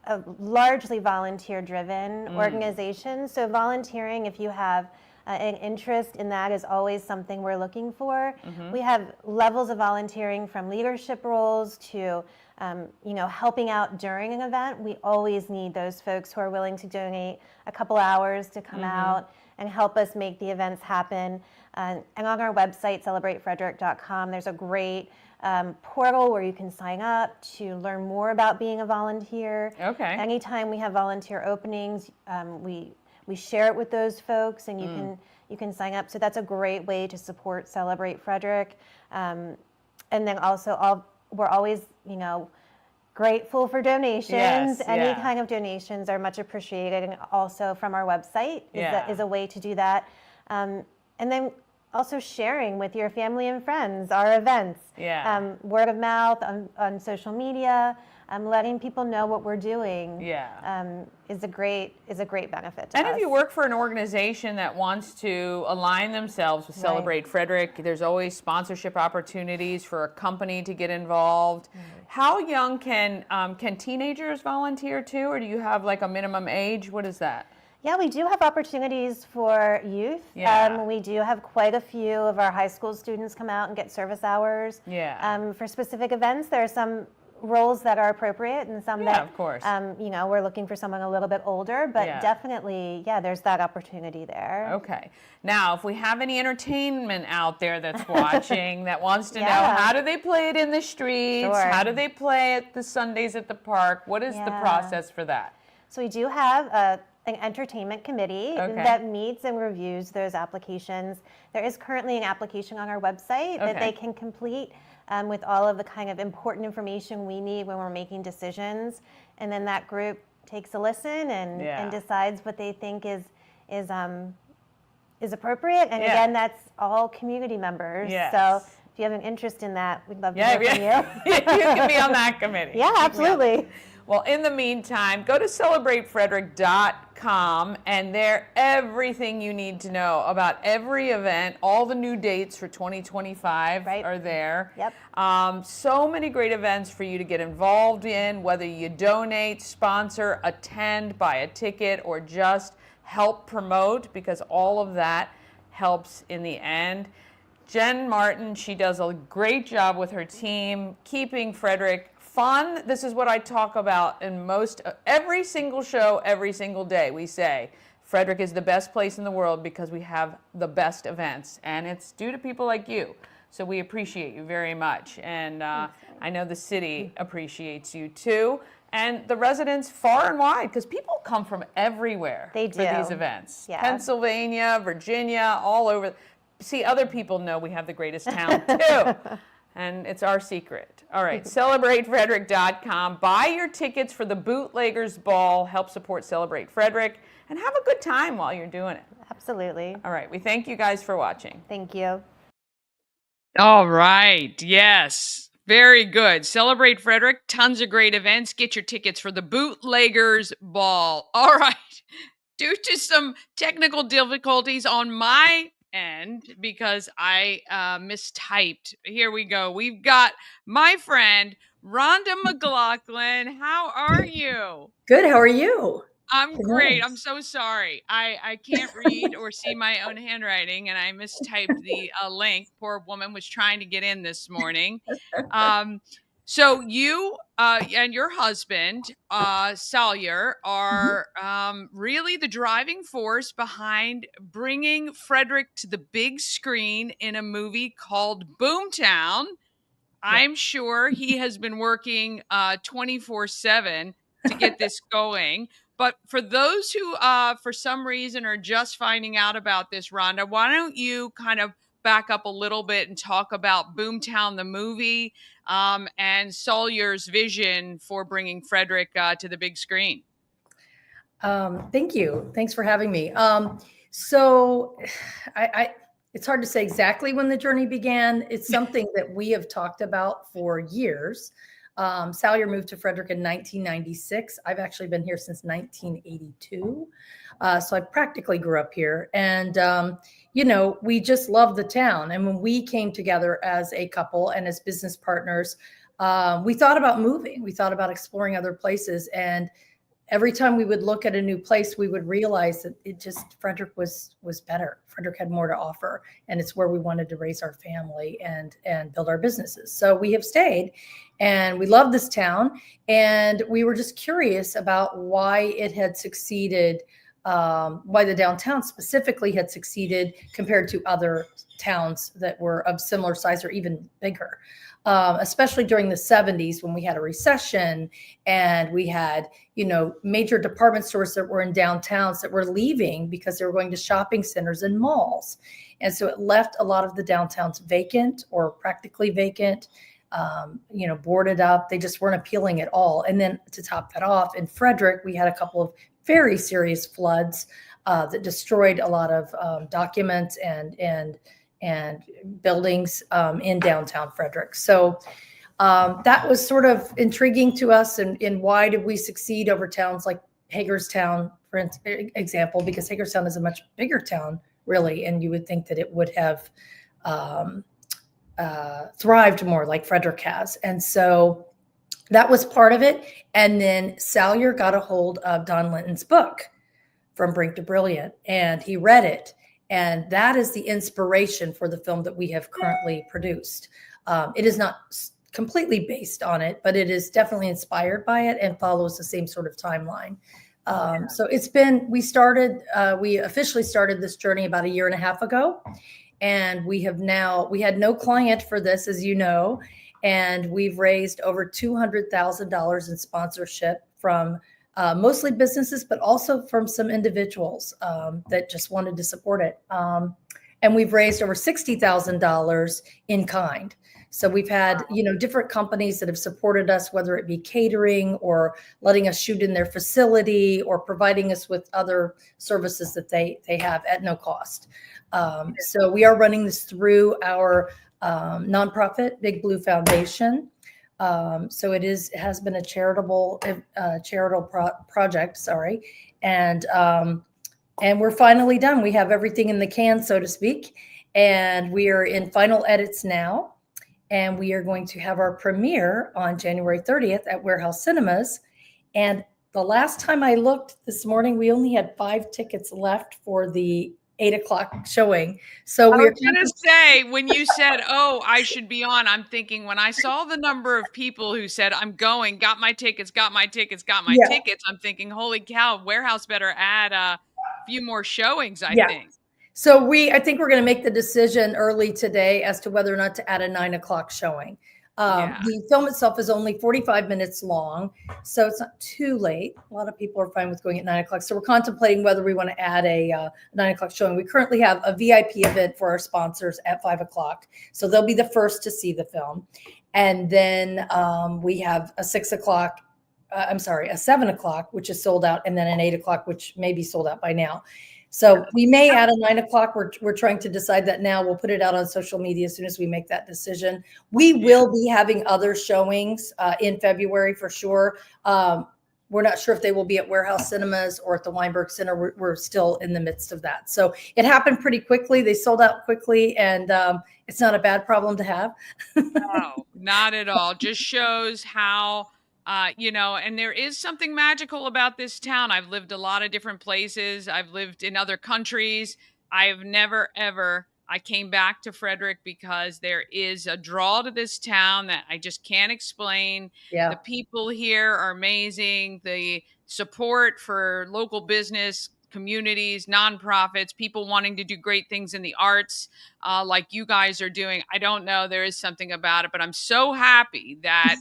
a largely volunteer-driven organization. So volunteering, if you have an interest in that, is always something we're looking for. We have levels of volunteering from leadership roles to helping out during an event. We always need those folks who are willing to donate a couple hours to come out and help us make the events happen. And on our website, celebratefrederick.com, there's a great portal where you can sign up to learn more about being a volunteer. Okay. Anytime we have volunteer openings, we share it with those folks, and you can sign up. So that's a great way to support Celebrate Frederick. And then also we're always, grateful for donations. Yes, Any kind of donations are much appreciated, and also from our website is a way to do that. And then also sharing with your family and friends our events. Yeah. Word of mouth on social media, letting people know what we're doing. Is a great benefit to us. And if you work for an organization that wants to align themselves with Celebrate Frederick, there's always sponsorship opportunities for a company to get involved. How young can teenagers volunteer too, or do you have like a minimum age? What is that? Yeah, we do have opportunities for youth. We do have quite a few of our high school students come out and get service hours. For specific events, there are some roles that are appropriate and some that, of course. We're looking for someone a little bit older, but definitely, there's that opportunity there. Okay. Now, if we have any entertainment out there that's watching that wants to know, how do they play it in the streets? How do they play it the Sundays at the park? What is the process for that? So we do have an entertainment committee that meets and reviews those applications. There is currently an application on our website that they can complete with all of the kind of important information we need when we're making decisions. And then that group takes a listen and decides what they think is appropriate. And again, that's all community members. So if you have an interest in that, we'd love to hear from you. You can be on that committee. Yeah, absolutely. Well, in the meantime, go to celebratefrederick.com, and there everything you need to know about every event. All the new dates for 2025 are there. So many great events for you to get involved in, whether you donate, sponsor, attend, buy a ticket, or just help promote, because all of that helps in the end. Jen Martin, she does a great job with her team, keeping Frederick fun. This is what I talk about in every single show, every single day. We say Frederick is the best place in the world because we have the best events, and it's due to people like you. So we appreciate you very much, and I know the city appreciates you too, and the residents far and wide, because people come from everywhere for these events. Pennsylvania, Virginia, all over. See, other people know we have the greatest town too. And it's our secret. All right, celebratefrederick.com. Buy your tickets for the Bootleggers Ball. Help support Celebrate Frederick. And have a good time while you're doing it. Absolutely. All right, we thank you guys for watching. Thank you. All right, yes. Very good. Celebrate Frederick. Tons of great events. Get your tickets for the Bootleggers Ball. All right. Due to some technical difficulties on my end, because I mistyped. Here we go. We've got my friend Rhonda McLaughlin. How are you? Good. How are you? I'm great. I'm so sorry. I can't read or see my own handwriting, and I mistyped the link. Poor woman was trying to get in this morning. So you and your husband, Salyer, are really the driving force behind bringing Frederick to the big screen in a movie called Boomtown. I'm sure he has been working 24/7 to get this going. But for those who, for some reason, are just finding out about this, Rhonda, why don't you kind of back up a little bit and talk about Boomtown, the movie, and Salyer's vision for bringing Frederick to the big screen? Thank you. Thanks for having me. So it's hard to say exactly when the journey began. It's something that we have talked about for years. Salyer moved to Frederick in 1996. I've actually been here since 1982. So I practically grew up here. And, we just love the town. And when we came together as a couple and as business partners, we thought about moving. We thought about exploring other places. And every time we would look at a new place, we would realize that Frederick was better. Frederick had more to offer, and it's where we wanted to raise our family and build our businesses. So we have stayed, and we love this town, and we were just curious about why it had succeeded, why the downtown specifically had succeeded compared to other towns that were of similar size or even bigger. Especially during the 70s when we had a recession and we had, major department stores that were in downtowns that were leaving because they were going to shopping centers and malls. And so it left a lot of the downtowns vacant or practically vacant, boarded up. They just weren't appealing at all. And then to top that off, in Frederick, we had a couple of very serious floods that destroyed a lot of documents and and buildings in downtown Frederick. So that was sort of intriguing to us. And why did we succeed over towns like Hagerstown, for example, because Hagerstown is a much bigger town, really, and you would think that it would have thrived more like Frederick has. And so that was part of it. And then Salyer got a hold of Don Linton's book, From Brink to Brilliant, and he read it. And that is the inspiration for the film that we have currently produced. It is not completely based on it, but it is definitely inspired by it and follows the same sort of timeline. So it's been, we officially started this journey about 1.5 years ago. And we had no client for this, as you know, and we've raised over $200,000 in sponsorship from mostly businesses, but also from some individuals that just wanted to support it. And we've raised over $60,000 in kind. So we've had, different companies that have supported us, whether it be catering or letting us shoot in their facility or providing us with other services that they have at no cost. So we are running this through our nonprofit, Big Blue Foundation. So it has been a charitable project, sorry. And we're finally done. We have everything in the can, so to speak. And we are in final edits now. And we are going to have our premiere on January 30th at Warehouse Cinemas. And the last time I looked this morning, we only had 5 tickets left for the 8:00 showing. So I we're was going to say, when you said, oh, I should be on, I'm thinking when I saw the number of people who said, I'm going, got my tickets, I'm thinking, holy cow, Warehouse better add a few more showings, I think. So I think we're going to make the decision early today as to whether or not to add a 9:00 showing. The film itself is only 45 minutes long, so it's not too late. A lot of people are fine with going at 9:00. So we're contemplating whether we want to add a 9:00 showing. We currently have a VIP event for our sponsors at 5:00. So they'll be the first to see the film. And then we have a 6:00, a 7:00, which is sold out, and then an 8:00, which may be sold out by now. So we may add a 9:00. We're trying to decide that now. We'll put it out on social media as soon as we make that decision. We will be having other showings in February for sure. We're not sure if they will be at Warehouse Cinemas or at the Weinberg Center. We're still in the midst of that. So it happened pretty quickly. They sold out quickly, and it's not a bad problem to have. No, not at all. Just shows how and there is something magical about this town. I've lived a lot of different places. I've lived in other countries. I have never, ever, I came back to Frederick because there is a draw to this town that I just can't explain. Yeah. The people here are amazing. The support for local business, communities, nonprofits, people wanting to do great things in the arts, like you guys are doing. I don't know. There is something about it, but I'm so happy that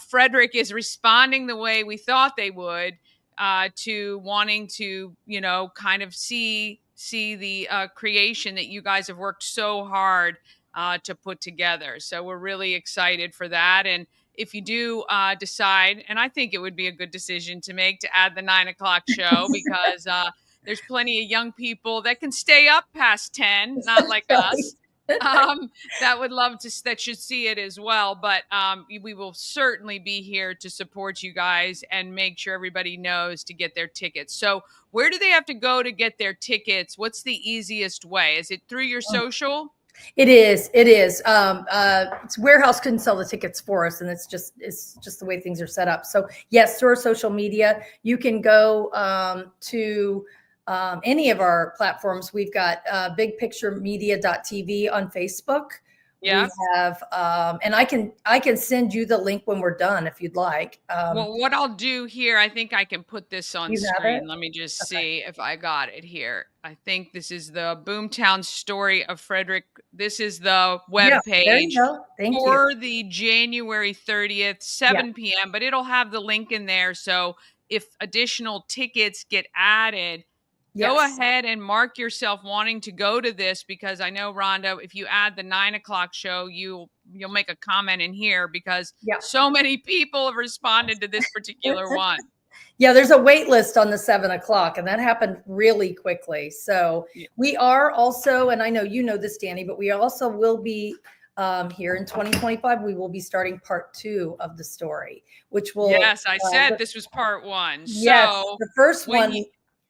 Frederick is responding the way we thought they would to wanting to, kind of see the creation that you guys have worked so hard to put together. So we're really excited for that. And if you do decide, and I think it would be a good decision to make, to add the 9:00 show, because there's plenty of young people that can stay up past 10, not like us. That should see it as well. But we will certainly be here to support you guys and make sure everybody knows to get their tickets. So where do they have to go to get their tickets? What's the easiest way? Is it through your social? It is. Warehouse couldn't sell the tickets for us, and it's just the way things are set up. So yes, through our social media, you can go to any of our platforms. We've got bigpicturemedia.tv on Facebook. Yeah. We have, and I can send you the link when we're done if you'd like. Well, what I'll do here, I think I can put this on You have screen. it? Let me just see if I got it here. I think this is the Boomtown Story of Frederick. This is the web page there you go. Thank for you. the January 30th, 7 p.m., but it'll have the link in there. So if additional tickets get added, go ahead and mark yourself wanting to go to this, because I know, Rhonda, if you add the 9:00 show, you'll make a comment in here because so many people have responded to this particular one. Yeah, there's a wait list on the 7 o'clock, and that happened really quickly. So we are also, and I know you know this, Danny, but we also will be here in 2025. We will be starting part 2 of the story, which will. Yes, I said this was part 1. Yes, So the first when one. you,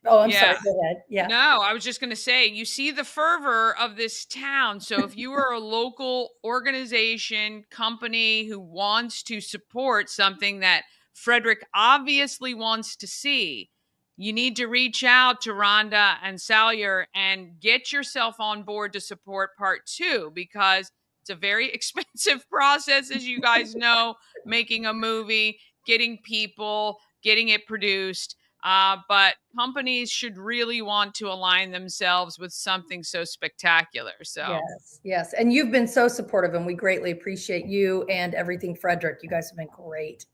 Oh, I'm yeah. sorry. Go ahead. Yeah. No, I was just going to say, you see the fervor of this town. So if you are a local organization, company who wants to support something that Frederick obviously wants to see, you need to reach out to Rhonda and Salyer and get yourself on board to support part 2, because it's a very expensive process, as you guys know, making a movie, getting people, getting it produced. But companies should really want to align themselves with something so spectacular. So, Yes, yes. And you've been so supportive, and we greatly appreciate you and everything Frederick. You guys have been great.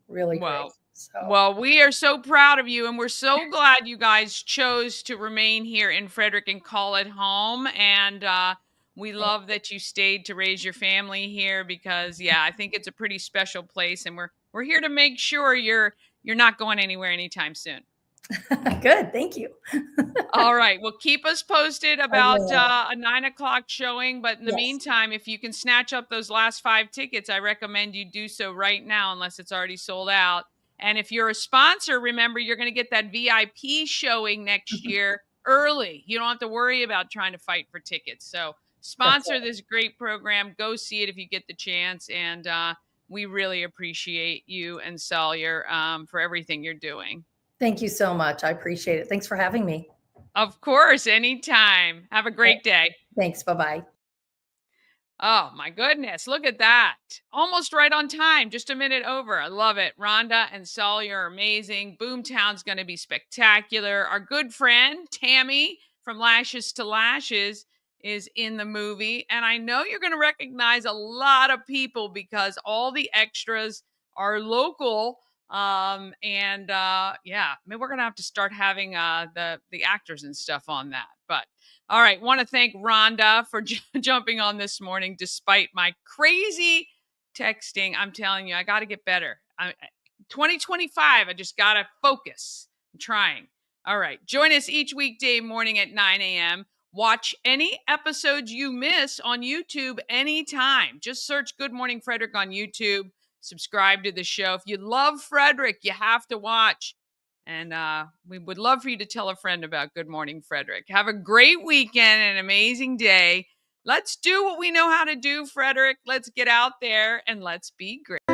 Really great. So well, we are so proud of you, and we're so glad you guys chose to remain here in Frederick and call it home. And we love that you stayed to raise your family here, because, yeah, I think it's a pretty special place, and we're here to make sure you're not going anywhere anytime soon. good. Thank you. All right. Well, keep us posted about will. a 9 o'clock showing. But in the Yes. meantime, if you can snatch up those last 5 tickets, I recommend you do so right now, unless it's already sold out. And if you're a sponsor, remember, you're going to get that VIP showing next year early. You don't have to worry about trying to fight for tickets. So sponsor this great program. Go see it if you get the chance. And we really appreciate you and Salyer for everything you're doing. Thank you so much. I appreciate it. Thanks for having me. Of course, anytime. Have a great day. Thanks. Bye-bye. Oh, my goodness. Look at that. Almost right on time. Just a minute over. I love it. Rhonda and Salyer are amazing. Boomtown's going to be spectacular. Our good friend, Tammy from Lashes to Lashes, is in the movie. And I know you're going to recognize a lot of people, because all the extras are local. Yeah, maybe we're going to have to start having the actors and stuff on that. But all right. Want to thank Rhonda for jumping on this morning despite my crazy texting. I'm telling you, I got to get better. 2025, I just got to focus. I'm trying. All right. Join us each weekday morning at 9 a.m. Watch any episodes you miss on YouTube anytime. Just search Good Morning Frederick on YouTube. Subscribe to the show. If you love Frederick, you have to watch. And we would love for you to tell a friend about Good Morning Frederick. Have a great weekend and an amazing day. Let's do what we know how to do, Frederick. Let's get out there and let's be great.